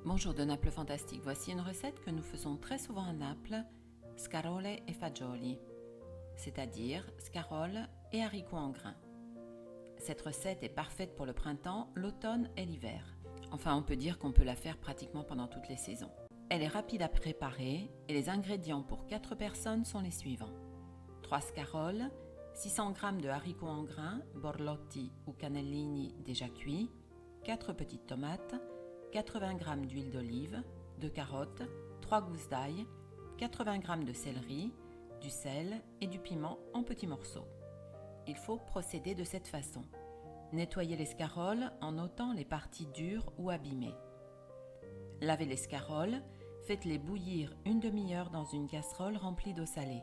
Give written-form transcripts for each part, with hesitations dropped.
Bonjour de Naples Fantastique, voici une recette que nous faisons très souvent à Naples, scarole et fagioli, c'est-à-dire scaroles et haricots en grains. Cette recette est parfaite pour le printemps, l'automne et l'hiver. Enfin, on peut dire qu'on peut la faire pratiquement pendant toutes les saisons. Elle est rapide à préparer et les ingrédients pour 4 personnes sont les suivants. 3 scaroles, 600 g de haricots en grains, borlotti ou cannellini déjà cuits, 4 petites tomates, 80 g d'huile d'olive, 2 carottes, 3 gousses d'ail, 80 g de céleri, du sel et du piment en petits morceaux. Il faut procéder de cette façon. Nettoyez les scaroles en ôtant les parties dures ou abîmées. Lavez les scaroles, faites-les bouillir une demi-heure dans une casserole remplie d'eau salée.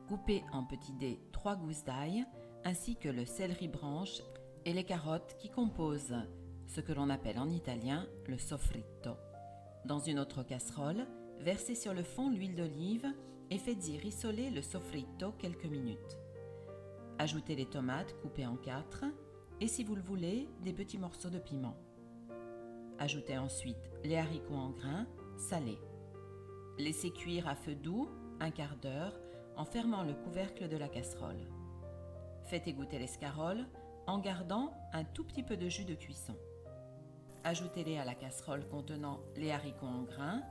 Coupez en petits dés 3 gousses d'ail ainsi que le céleri branche et les carottes qui composent ce que l'on appelle en italien le soffritto. Dans une autre casserole, versez sur le fond l'huile d'olive et faites-y rissoler le soffritto quelques minutes. Ajoutez les tomates coupées en 4 et si vous le voulez, des petits morceaux de piment. Ajoutez ensuite les haricots en grains salés. Laissez cuire à feu doux un quart d'heure en fermant le couvercle de la casserole. Faites égoutter les scaroles en gardant un tout petit peu de jus de cuisson. Ajoutez-les à la casserole contenant les haricots en grains,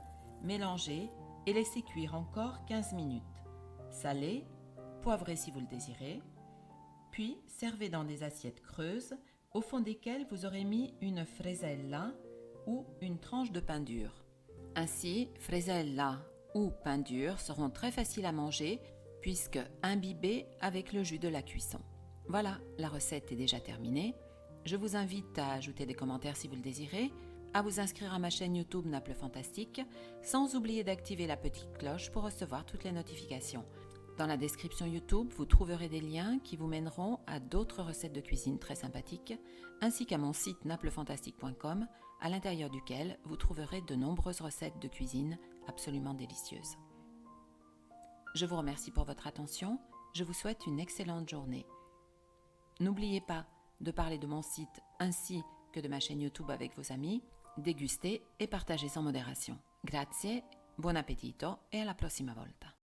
mélangez et laissez cuire encore 15 minutes. Salez, poivrez si vous le désirez, puis servez dans des assiettes creuses au fond desquelles vous aurez mis une fresella ou une tranche de pain dur. Ainsi, fresella ou pain dur seront très faciles à manger puisque imbibés avec le jus de la cuisson. Voilà, la recette est déjà terminée. Je vous invite à ajouter des commentaires si vous le désirez, à vous inscrire à ma chaîne YouTube Naples Fantastique, sans oublier d'activer la petite cloche pour recevoir toutes les notifications. Dans la description YouTube, vous trouverez des liens qui vous mèneront à d'autres recettes de cuisine très sympathiques, ainsi qu'à mon site naplefantastique.com, à l'intérieur duquel vous trouverez de nombreuses recettes de cuisine absolument délicieuses. Je vous remercie pour votre attention, je vous souhaite une excellente journée. N'oubliez pas de parler de mon site ainsi que de ma chaîne YouTube avec vos amis, dégustez et partagez sans modération. Grazie, buon appetito e alla prossima volta.